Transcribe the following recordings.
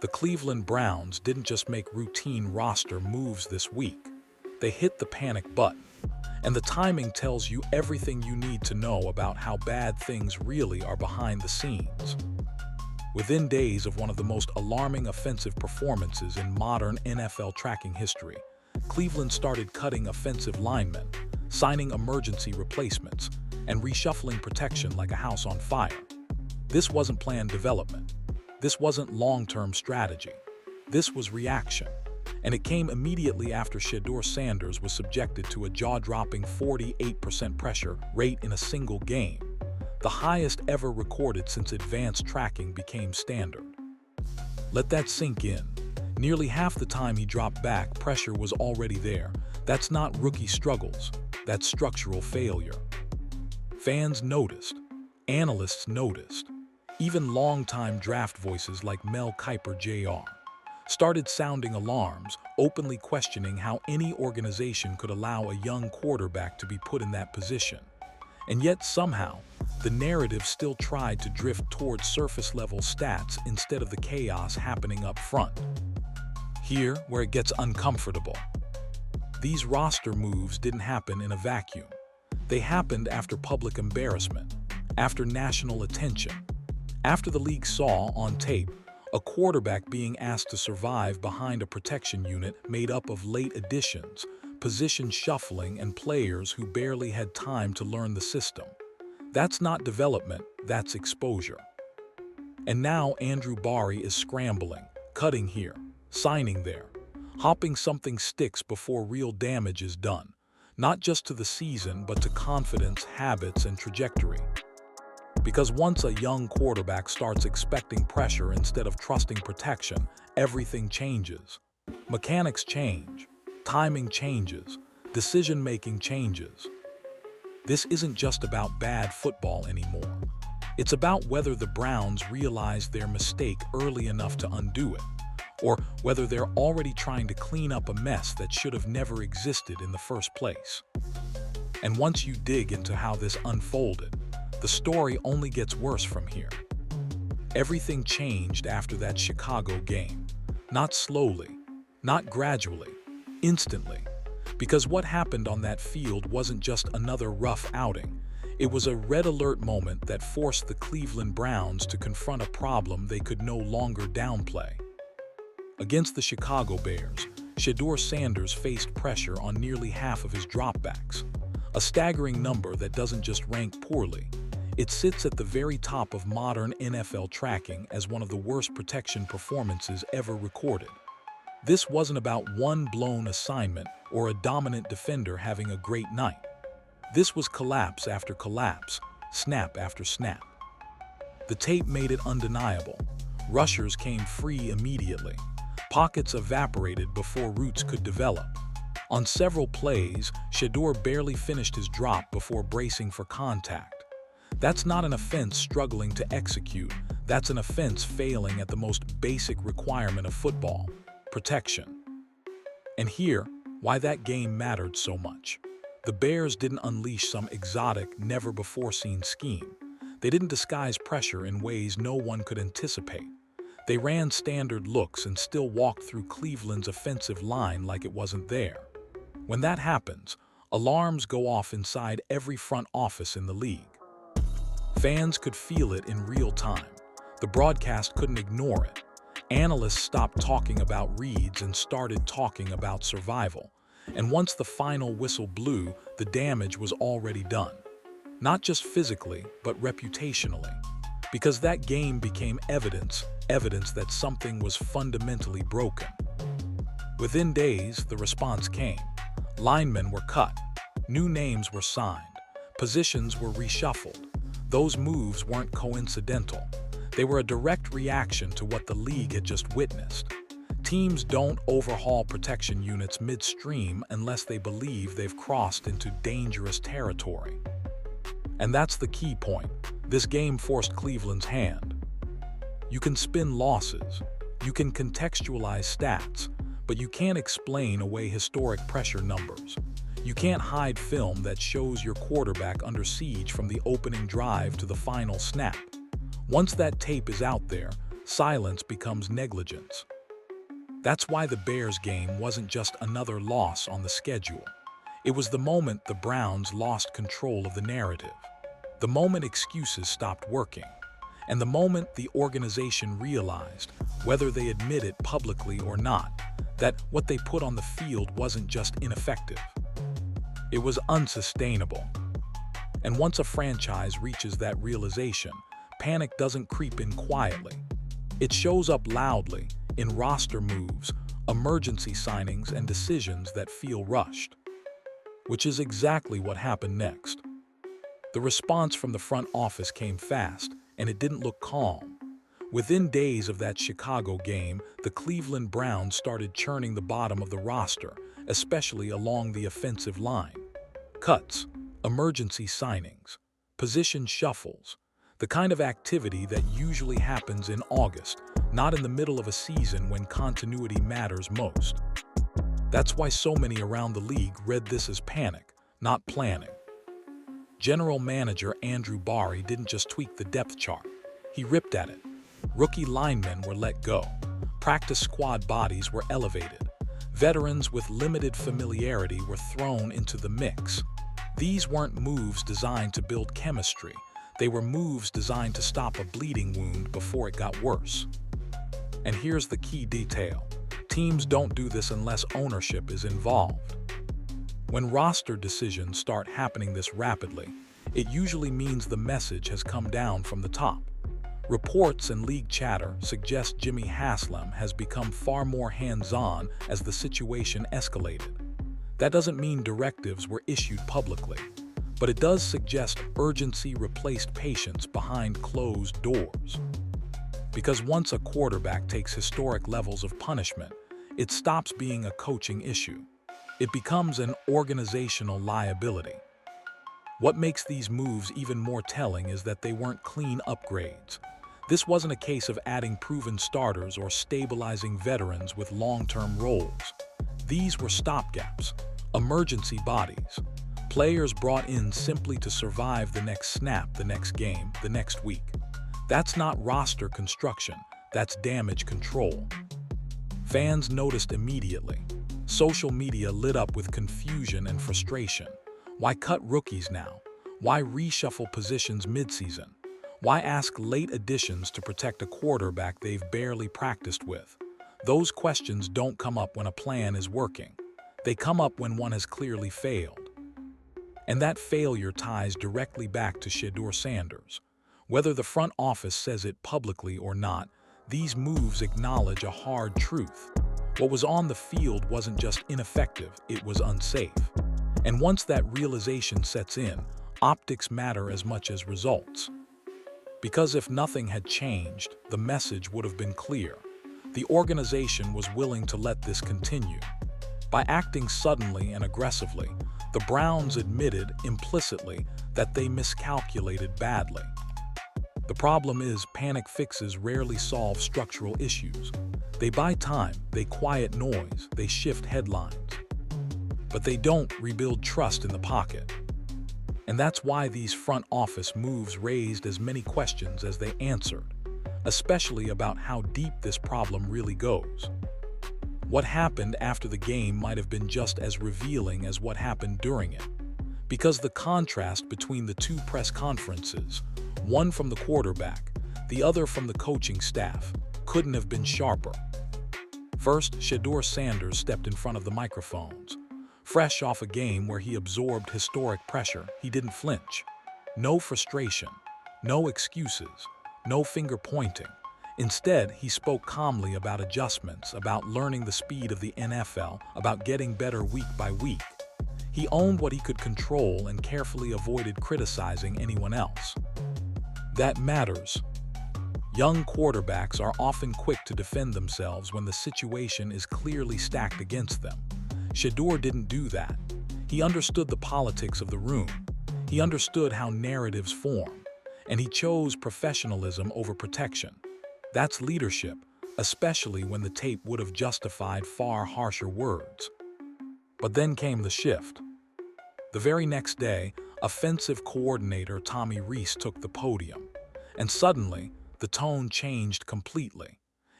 The Cleveland Browns didn't just make routine roster moves this week. They hit the panic button. And the timing tells you everything you need to know about how bad things really are behind the scenes. Within days of one of the most alarming offensive performances in modern NFL tracking history, Cleveland started cutting offensive linemen, signing emergency replacements, and reshuffling protection like a house on fire. This wasn't planned development. This wasn't long-term strategy. This was reaction. And it came immediately after Shedeur Sanders was subjected to a jaw-dropping 48% pressure rate in a single game, the highest ever recorded since advanced tracking became standard. Let that sink in. Nearly half the time he dropped back, pressure was already there. That's not rookie struggles, that's structural failure. Fans noticed, analysts noticed, even longtime draft voices like Mel Kiper Jr. started sounding alarms, openly questioning how any organization could allow a young quarterback to be put in that position. And yet somehow, the narrative still tried to drift towards surface-level stats instead of the chaos happening up front. Here, where it gets uncomfortable. These roster moves didn't happen in a vacuum. They happened after public embarrassment, after national attention, after the league saw, on tape, a quarterback being asked to survive behind a protection unit made up of late additions, position shuffling, and players who barely had time to learn the system. That's not development, that's exposure. And now Andrew Barry is scrambling, cutting here, signing there, hopping something sticks before real damage is done, not just to the season but to confidence, habits, and trajectory. Because once a young quarterback starts expecting pressure instead of trusting protection, everything changes. Mechanics change, timing changes, decision-making changes. This isn't just about bad football anymore. It's about whether the Browns realize their mistake early enough to undo it, or whether they're already trying to clean up a mess that should have never existed in the first place. And once you dig into how this unfolded, the story only gets worse from here. Everything changed after that Chicago game. Not slowly, not gradually, instantly. Because what happened on that field wasn't just another rough outing. It was a red alert moment that forced the Cleveland Browns to confront a problem they could no longer downplay. Against the Chicago Bears, Shedeur Sanders faced pressure on nearly half of his dropbacks. A staggering number that doesn't just rank poorly. It sits at the very top of modern NFL tracking as one of the worst protection performances ever recorded. This wasn't about one blown assignment or a dominant defender having a great night. This was collapse after collapse, snap after snap. The tape made it undeniable. Rushers came free immediately. Pockets evaporated before routes could develop. On several plays, Shedeur barely finished his drop before bracing for contact. That's not an offense struggling to execute, that's an offense failing at the most basic requirement of football, protection. And here, why that game mattered so much. The Bears didn't unleash some exotic, never-before-seen scheme. They didn't disguise pressure in ways no one could anticipate. They ran standard looks and still walked through Cleveland's offensive line like it wasn't there. When that happens, alarms go off inside every front office in the league. Fans could feel it in real time. The broadcast couldn't ignore it. Analysts stopped talking about reads and started talking about survival. And once the final whistle blew, the damage was already done. Not just physically, but reputationally. Because that game became evidence that something was fundamentally broken. Within days, the response came. Linemen were cut. New names were signed. Positions were reshuffled. Those moves weren't coincidental. They were a direct reaction to what the league had just witnessed. Teams don't overhaul protection units midstream unless they believe they've crossed into dangerous territory. And that's the key point. This game forced Cleveland's hand. You can spin losses, you can contextualize stats, but you can't explain away historic pressure numbers. You can't hide film that shows your quarterback under siege from the opening drive to the final snap. Once that tape is out there, silence becomes negligence. That's why the Bears game wasn't just another loss on the schedule. It was the moment the Browns lost control of the narrative, the moment excuses stopped working, and the moment the organization realized, whether they admit it publicly or not, that what they put on the field wasn't just ineffective. It was unsustainable. And once a franchise reaches that realization, panic doesn't creep in quietly. It shows up loudly in roster moves, emergency signings, and decisions that feel rushed. Which is exactly what happened next. The response from the front office came fast, and it didn't look calm. Within days of that Chicago game, the Cleveland Browns started churning the bottom of the roster, especially along the offensive line. Cuts, emergency signings, position shuffles, the kind of activity that usually happens in August, not in the middle of a season when continuity matters most. That's why so many around the league read this as panic, not planning. General Manager Andrew Barry didn't just tweak the depth chart, he ripped at it. Rookie linemen were let go. Practice squad bodies were elevated. Veterans with limited familiarity were thrown into the mix. These weren't moves designed to build chemistry. They were moves designed to stop a bleeding wound before it got worse. And here's the key detail. Teams don't do this unless ownership is involved. When roster decisions start happening this rapidly, it usually means the message has come down from the top. Reports and league chatter suggest Jimmy Haslam has become far more hands-on as the situation escalated. That doesn't mean directives were issued publicly, but it does suggest urgency replaced patience behind closed doors. Because once a quarterback takes historic levels of punishment, it stops being a coaching issue. It becomes an organizational liability. What makes these moves even more telling is that they weren't clean upgrades. This wasn't a case of adding proven starters or stabilizing veterans with long-term roles. These were stopgaps, emergency bodies, players brought in simply to survive the next snap, the next game, the next week. That's not roster construction, that's damage control. Fans noticed immediately. Social media lit up with confusion and frustration. Why cut rookies now? Why reshuffle positions midseason? Why ask late additions to protect a quarterback they've barely practiced with? Those questions don't come up when a plan is working. They come up when one has clearly failed. And that failure ties directly back to Shedeur Sanders. Whether the front office says it publicly or not, these moves acknowledge a hard truth. What was on the field wasn't just ineffective, it was unsafe. And once that realization sets in, optics matter as much as results. Because if nothing had changed, the message would have been clear. The organization was willing to let this continue. By acting suddenly and aggressively, the Browns admitted implicitly that they miscalculated badly. The problem is, panic fixes rarely solve structural issues. They buy time, they quiet noise, they shift headlines. But they don't rebuild trust in the pocket. And that's why these front office moves raised as many questions as they answered, especially about how deep this problem really goes. What happened after the game might have been just as revealing as what happened during it, because the contrast between the two press conferences, one from the quarterback, the other from the coaching staff, couldn't have been sharper. First, Shedeur Sanders stepped in front of the microphones. Fresh off a game where he absorbed historic pressure, he didn't flinch. No frustration, no excuses, no finger pointing. Instead, he spoke calmly about adjustments, about learning the speed of the NFL, about getting better week by week. He owned what he could control and carefully avoided criticizing anyone else. That matters. Young quarterbacks are often quick to defend themselves when the situation is clearly stacked against them. Shedeur didn't do that. He understood the politics of the room. He understood how narratives form, and he chose professionalism over protection. That's leadership, especially when the tape would have justified far harsher words. But then came the shift. The very next day, offensive coordinator Tommy Rees took the podium, and suddenly, the tone changed completely.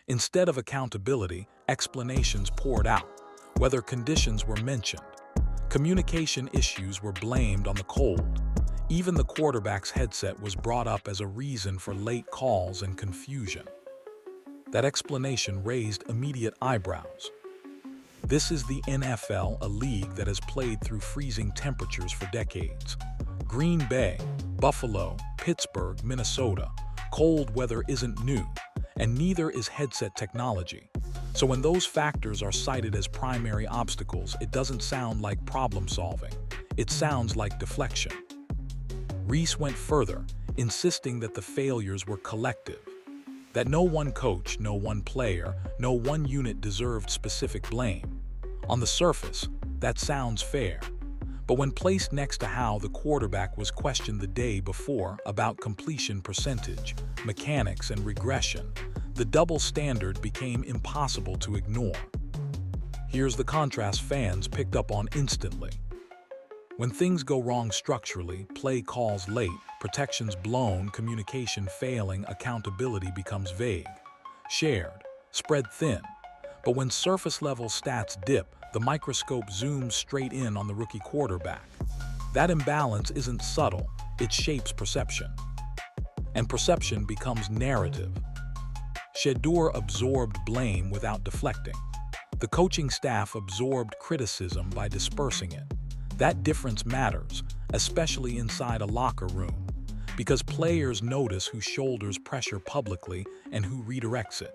Instead of accountability, explanations poured out, whether conditions were mentioned. Communication issues were blamed on the cold. Even the quarterback's headset was brought up as a reason for late calls and confusion. That explanation raised immediate eyebrows. This is the NFL, a league that has played through freezing temperatures for decades. Green Bay, Buffalo, Pittsburgh, Minnesota. Cold weather isn't new, and neither is headset technology. So when those factors are cited as primary obstacles, it doesn't sound like problem solving. It sounds like deflection. Reese went further, insisting that the failures were collective, that no one coach, no one player, no one unit deserved specific blame. On the surface, that sounds fair. But when placed next to how the quarterback was questioned the day before about completion percentage, mechanics, and regression, the double standard became impossible to ignore. Here's the contrast fans picked up on instantly. When things go wrong structurally, play calls late, protections blown, communication failing, accountability becomes vague, shared, spread thin. But when surface-level stats dip, the microscope zooms straight in on the rookie quarterback. That imbalance isn't subtle, it shapes perception. And perception becomes narrative. Shedeur absorbed blame without deflecting. The coaching staff absorbed criticism by dispersing it. That difference matters, especially inside a locker room, because players notice who shoulders pressure publicly and who redirects it.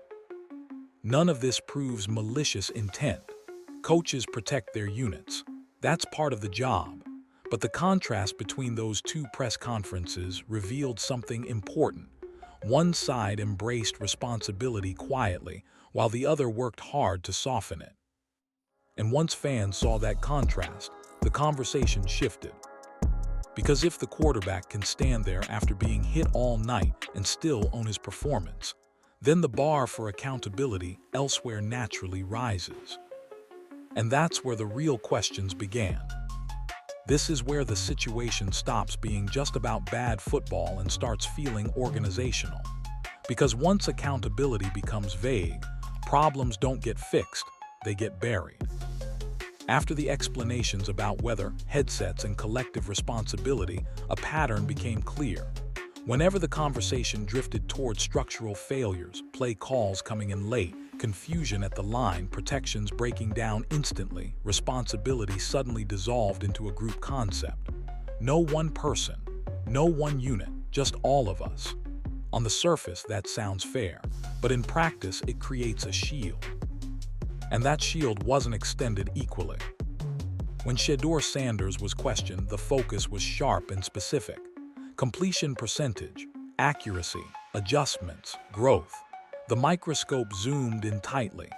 None of this proves malicious intent. Coaches protect their units. That's part of the job. But the contrast between those two press conferences revealed something important. One side embraced responsibility quietly, while the other worked hard to soften it. And once fans saw that contrast, the conversation shifted. Because if the quarterback can stand there after being hit all night and still own his performance, then the bar for accountability elsewhere naturally rises. And that's where the real questions began. This is where the situation stops being just about bad football and starts feeling organizational. Because once accountability becomes vague, problems don't get fixed, they get buried. After the explanations about weather, headsets, and collective responsibility, a pattern became clear. Whenever the conversation drifted toward structural failures, play calls coming in late, confusion at the line, protections breaking down instantly, responsibility suddenly dissolved into a group concept. No one person, no one unit, just all of us. On the surface, that sounds fair, but in practice, it creates a shield. And that shield wasn't extended equally. When Shedeur Sanders was questioned, the focus was sharp and specific. Completion percentage, accuracy, adjustments, growth. The microscope zoomed in tightly.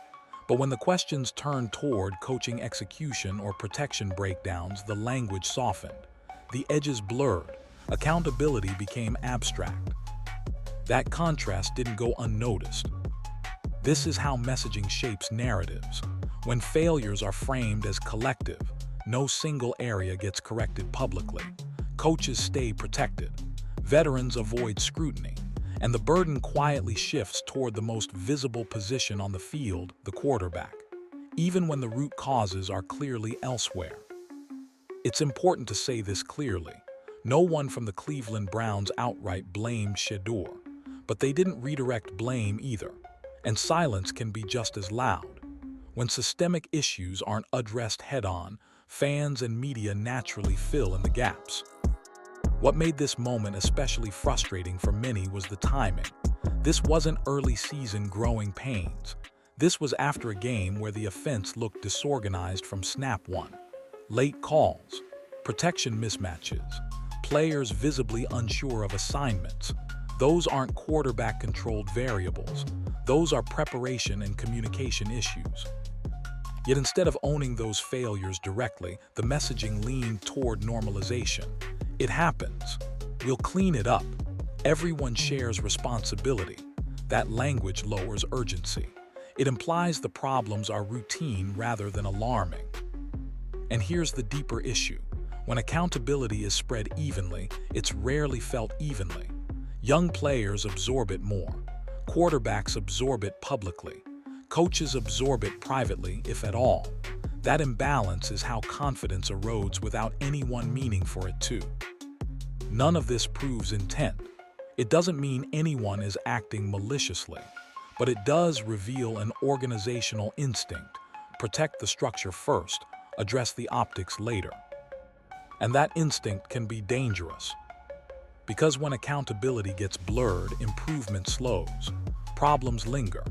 But when the questions turned toward coaching execution or protection breakdowns, the language softened. The edges blurred. Accountability became abstract. That contrast didn't go unnoticed. This is how messaging shapes narratives. When failures are framed as collective, no single area gets corrected publicly. Coaches stay protected. Veterans avoid scrutiny. And the burden quietly shifts toward the most visible position on the field, the quarterback, even when the root causes are clearly elsewhere. It's important to say this clearly. No one from the Cleveland Browns outright blamed Shedeur, but they didn't redirect blame either. And silence can be just as loud. When systemic issues aren't addressed head-on, fans and media naturally fill in the gaps. What made this moment especially frustrating for many was the timing. This wasn't early season growing pains. This was after a game where the offense looked disorganized from snap one. Late calls, protection mismatches, players visibly unsure of assignments. Those aren't quarterback-controlled variables. Those are preparation and communication issues. Yet instead of owning those failures directly, the messaging leaned toward normalization. It happens. We'll clean it up. Everyone shares responsibility. That language lowers urgency. It implies the problems are routine rather than alarming. And here's the deeper issue. When accountability is spread evenly, it's rarely felt evenly. Young players absorb it more. Quarterbacks absorb it publicly. Coaches absorb it privately, if at all. That imbalance is how confidence erodes without anyone meaning for it to. None of this proves intent. It doesn't mean anyone is acting maliciously, but it does reveal an organizational instinct. Protect the structure first, address the optics later. And that instinct can be dangerous. Because when accountability gets blurred, improvement slows, problems linger,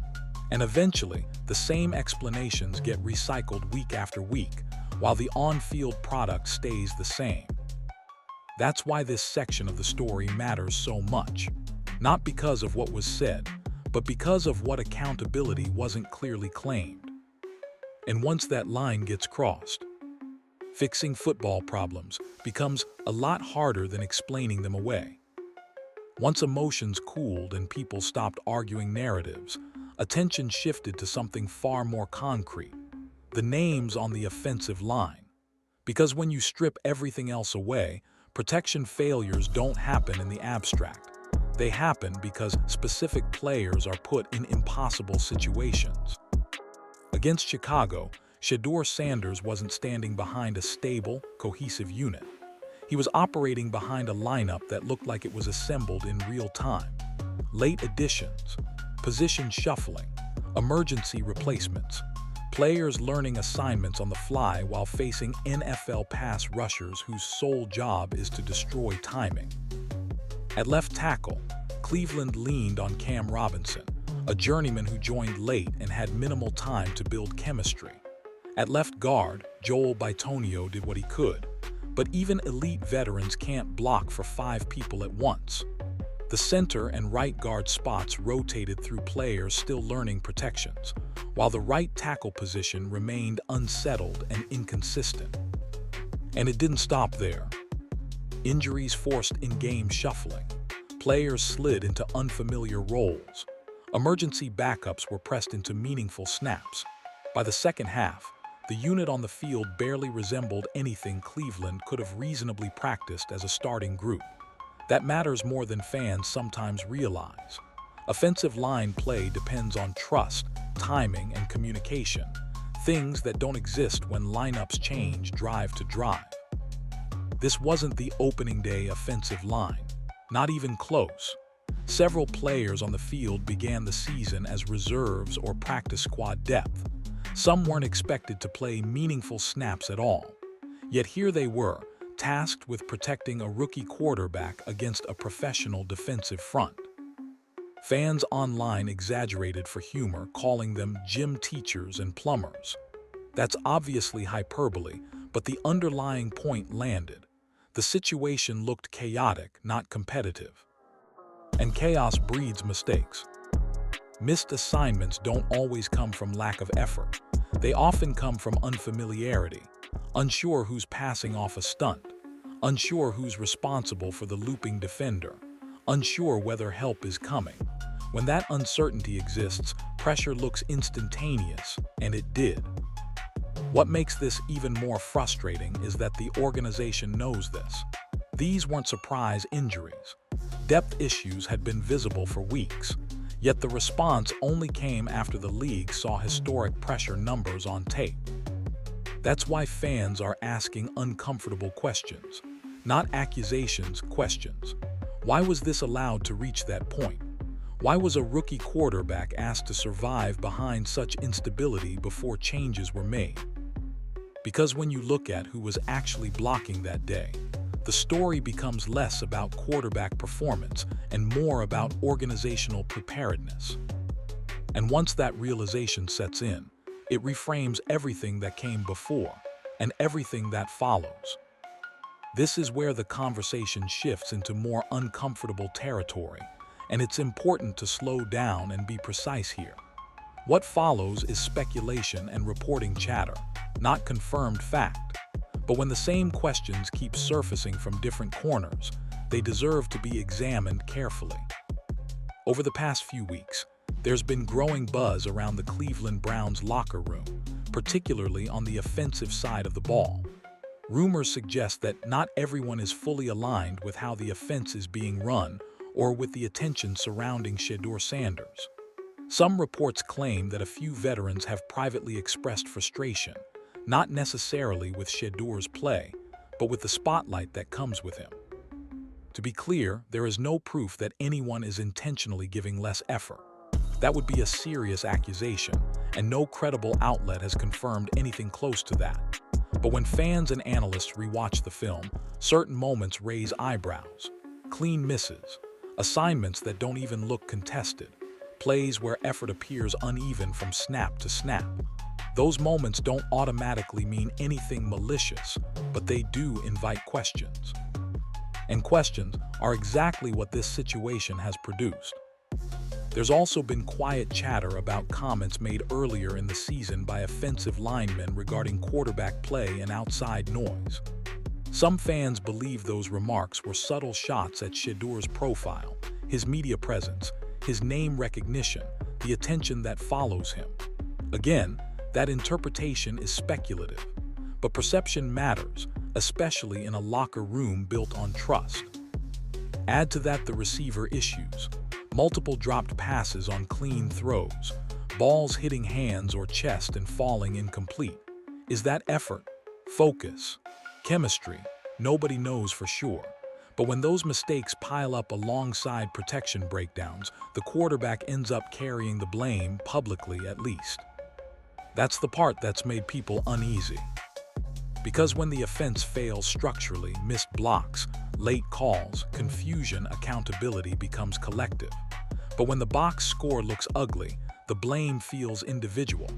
and eventually the same explanations get recycled week after week, while the on-field product stays the same. That's why this section of the story matters so much. Not because of what was said, but because of what accountability wasn't clearly claimed. And once that line gets crossed, fixing football problems becomes a lot harder than explaining them away. Once emotions cooled and people stopped arguing narratives, attention shifted to something far more concrete: the names on the offensive line. Because when you strip everything else away, protection failures don't happen in the abstract. They happen because specific players are put in impossible situations. Against Chicago, Shedeur Sanders wasn't standing behind a stable, cohesive unit. He was operating behind a lineup that looked like it was assembled in real time. Late additions, position shuffling, emergency replacements, players learning assignments on the fly while facing NFL pass rushers whose sole job is to destroy timing. At left tackle, Cleveland leaned on Cam Robinson, a journeyman who joined late and had minimal time to build chemistry. At left guard, Joel Bitonio did what he could, but even elite veterans can't block for 5 people at once. The center and right guard spots rotated through players still learning protections, while the right tackle position remained unsettled and inconsistent. And it didn't stop there. Injuries forced in-game shuffling. Players slid into unfamiliar roles. Emergency backups were pressed into meaningful snaps. By the second half, the unit on the field barely resembled anything Cleveland could have reasonably practiced as a starting group. That matters more than fans sometimes realize. Offensive line play depends on trust, timing, and communication, things that don't exist when lineups change drive to drive. This wasn't the opening day offensive line, not even close. Several players on the field began the season as reserves or practice squad depth. Some weren't expected to play meaningful snaps at all. Yet here they were, tasked with protecting a rookie quarterback against a professional defensive front. Fans online exaggerated for humor, calling them gym teachers and plumbers. That's obviously hyperbole, but the underlying point landed. The situation looked chaotic, not competitive. And chaos breeds mistakes. Missed assignments don't always come from lack of effort. They often come from unfamiliarity, unsure who's passing off a stunt, unsure who's responsible for the looping defender, unsure whether help is coming. When that uncertainty exists, pressure looks instantaneous, and it did. What makes this even more frustrating is that the organization knows this. These weren't surprise injuries. Depth issues had been visible for weeks, yet the response only came after the league saw historic pressure numbers on tape. That's why fans are asking uncomfortable questions, not accusations, questions. Why was this allowed to reach that point? Why was a rookie quarterback asked to survive behind such instability before changes were made? Because when you look at who was actually blocking that day, the story becomes less about quarterback performance and more about organizational preparedness. And once that realization sets in, it reframes everything that came before and everything that follows. This is where the conversation shifts into more uncomfortable territory, and it's important to slow down and be precise here. What follows is speculation and reporting chatter, not confirmed fact. But when the same questions keep surfacing from different corners, they deserve to be examined carefully. Over the past few weeks, there's been growing buzz around the Cleveland Browns locker room, particularly on the offensive side of the ball. Rumors suggest that not everyone is fully aligned with how the offense is being run, or with the attention surrounding Shedeur Sanders. Some reports claim that a few veterans have privately expressed frustration, not necessarily with Shedeur's play, but with the spotlight that comes with him. To be clear, there is no proof that anyone is intentionally giving less effort. That would be a serious accusation, and no credible outlet has confirmed anything close to that. But when fans and analysts rewatch the film, certain moments raise eyebrows. Clean misses, assignments that don't even look contested, plays where effort appears uneven from snap to snap. Those moments don't automatically mean anything malicious, but they do invite questions. And questions are exactly what this situation has produced. There's also been quiet chatter about comments made earlier in the season by offensive linemen regarding quarterback play and outside noise. Some fans believe those remarks were subtle shots at Shedeur's profile, his media presence, his name recognition, the attention that follows him. Again, that interpretation is speculative, but perception matters, especially in a locker room built on trust. Add to that the receiver issues, multiple dropped passes on clean throws, balls hitting hands or chest and falling incomplete. Is that effort, focus, chemistry? Nobody knows for sure. But when those mistakes pile up alongside protection breakdowns, the quarterback ends up carrying the blame, publicly at least. That's the part that's made people uneasy. Because when the offense fails structurally, missed blocks, late calls, confusion, accountability becomes collective. But when the box score looks ugly, the blame feels individual.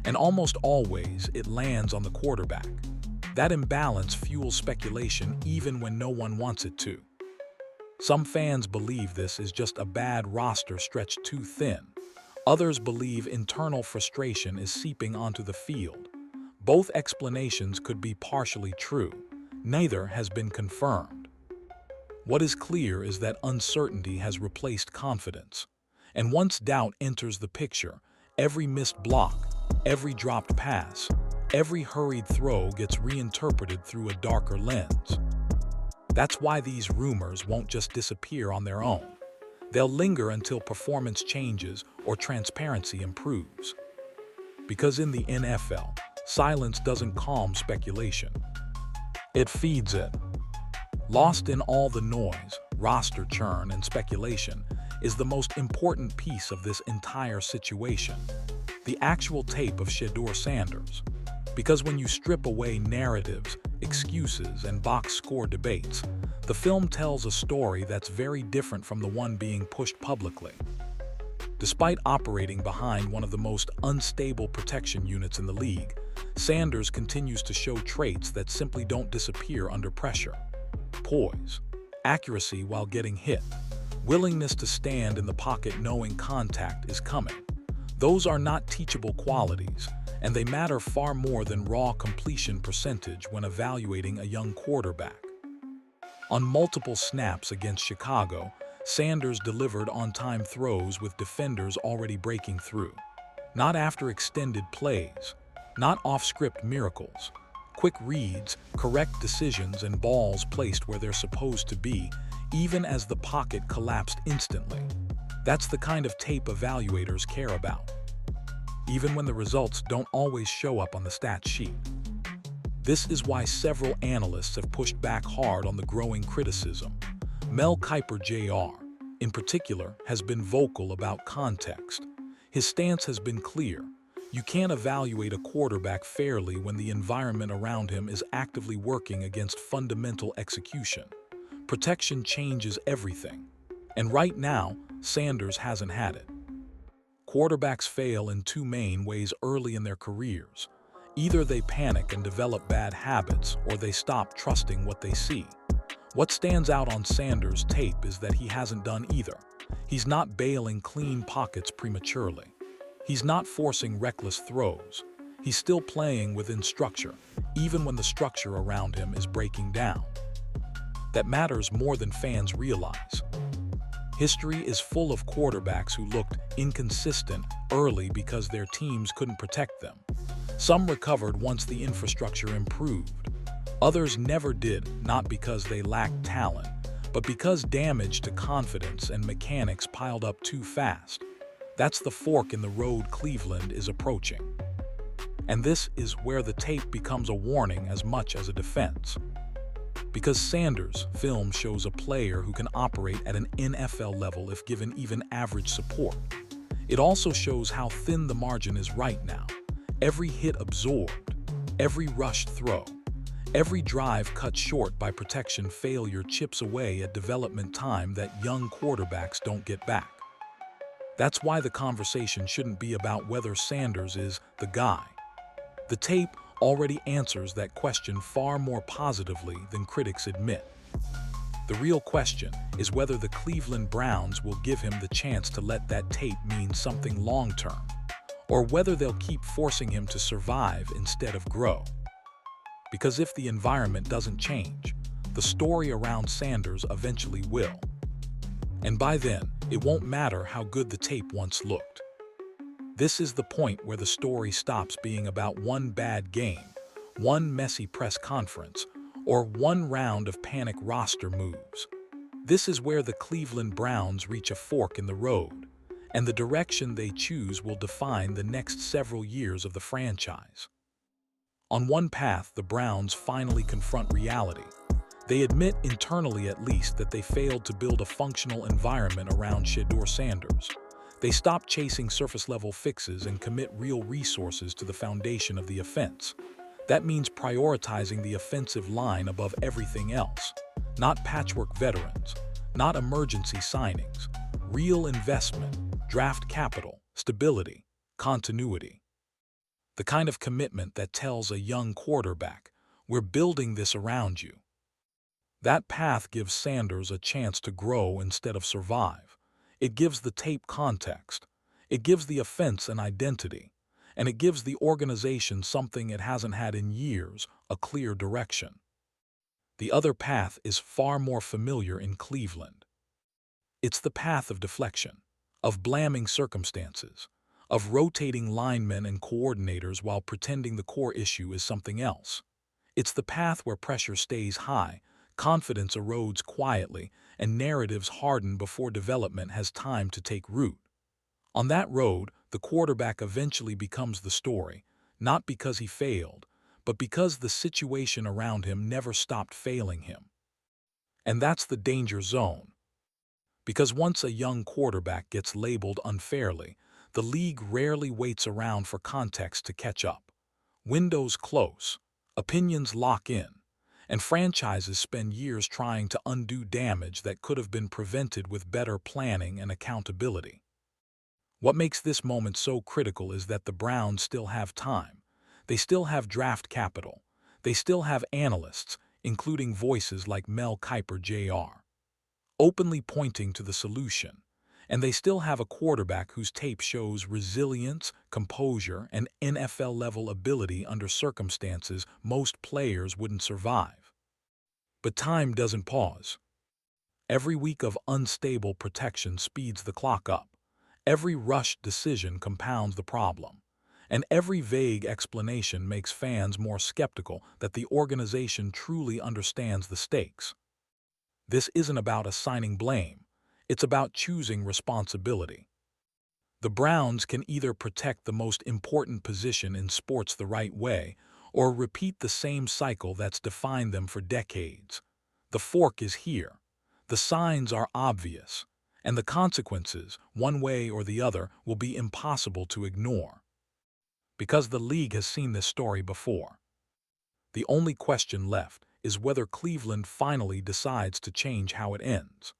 And almost always, it lands on the quarterback. That imbalance fuels speculation even when no one wants it to. Some fans believe this is just a bad roster stretched too thin. Others believe internal frustration is seeping onto the field. Both explanations could be partially true. Neither has been confirmed. What is clear is that uncertainty has replaced confidence. And once doubt enters the picture, every missed block, every dropped pass, every hurried throw gets reinterpreted through a darker lens. That's why these rumors won't just disappear on their own. They'll linger until performance changes or transparency improves. Because in the NFL, silence doesn't calm speculation. It feeds it. Lost in all the noise, roster churn, and speculation is the most important piece of this entire situation, the actual tape of Shedeur Sanders. Because when you strip away narratives, excuses, and box score debates, the film tells a story that's very different from the one being pushed publicly. Despite operating behind one of the most unstable protection units in the league, Sanders continues to show traits that simply don't disappear under pressure. Poise, accuracy while getting hit, willingness to stand in the pocket knowing contact is coming. Those are not teachable qualities, and they matter far more than raw completion percentage when evaluating a young quarterback. On multiple snaps against Chicago, Sanders delivered on-time throws with defenders already breaking through. Not after extended plays, not off-script miracles. Quick reads, correct decisions, and balls placed where they're supposed to be, even as the pocket collapsed instantly. That's the kind of tape evaluators care about, even when the results don't always show up on the stat sheet. This is why several analysts have pushed back hard on the growing criticism. Mel Kiper Jr., in particular, has been vocal about context. His stance has been clear. You can't evaluate a quarterback fairly when the environment around him is actively working against fundamental execution. Protection changes everything. And right now, Sanders hasn't had it. Quarterbacks fail in two main ways early in their careers. Either they panic and develop bad habits, or they stop trusting what they see. What stands out on Sanders' tape is that he hasn't done either. He's not bailing clean pockets prematurely. He's not forcing reckless throws. He's still playing within structure, even when the structure around him is breaking down. That matters more than fans realize. History is full of quarterbacks who looked inconsistent early because their teams couldn't protect them. Some recovered once the infrastructure improved. Others never did, not because they lacked talent, But because damage to confidence and mechanics piled up too fast, that's the fork in the road Cleveland is approaching. And this is where the tape becomes a warning as much as a defense. Because Sanders' film shows a player who can operate at an NFL level if given even average support. It also shows how thin the margin is right now. Every hit absorbed, every rushed throw, every drive cut short by protection failure chips away at development time that young quarterbacks don't get back. That's why the conversation shouldn't be about whether Sanders is the guy. The tape already answers that question far more positively than critics admit. The real question is whether the Cleveland Browns will give him the chance to let that tape mean something long-term, or whether they'll keep forcing him to survive instead of grow. Because if the environment doesn't change, the story around Sanders eventually will. And by then, it won't matter how good the tape once looked. This is the point where the story stops being about one bad game, one messy press conference, or one round of panic roster moves. This is where the Cleveland Browns reach a fork in the road, and the direction they choose will define the next several years of the franchise. On one path, the Browns finally confront reality. They admit internally at least that they failed to build a functional environment around Shedeur Sanders. They stop chasing surface-level fixes and commit real resources to the foundation of the offense. That means prioritizing the offensive line above everything else. Not patchwork veterans, not emergency signings, real investment, draft capital, stability, continuity. The kind of commitment that tells a young quarterback, we're building this around you. That path gives Sanders a chance to grow instead of survive. It gives the tape context, it gives the offense an identity, and it gives the organization something it hasn't had in years, a clear direction. The other path is far more familiar in Cleveland. It's the path of deflection, of blaming circumstances, of rotating linemen and coordinators while pretending the core issue is something else. It's the path where pressure stays high, confidence erodes quietly, and narratives harden before development has time to take root. On that road, the quarterback eventually becomes the story, not because he failed, but because the situation around him never stopped failing him. And that's the danger zone. Because once a young quarterback gets labeled unfairly, the league rarely waits around for context to catch up. Windows close, opinions lock in, and franchises spend years trying to undo damage that could have been prevented with better planning and accountability. What makes this moment so critical is that the Browns still have time. They still have draft capital. They still have analysts, including voices like Mel Kiper Jr., openly pointing to the solution. And they still have a quarterback whose tape shows resilience, composure, and NFL-level ability under circumstances most players wouldn't survive. But time doesn't pause. Every week of unstable protection speeds the clock up. Every rushed decision compounds the problem. And every vague explanation makes fans more skeptical that the organization truly understands the stakes. This isn't about assigning blame. It's about choosing responsibility. The Browns can either protect the most important position in sports the right way, or repeat the same cycle that's defined them for decades. The fork is here. The signs are obvious, and the consequences, one way or the other, will be impossible to ignore. Because the league has seen this story before. The only question left is whether Cleveland finally decides to change how it ends.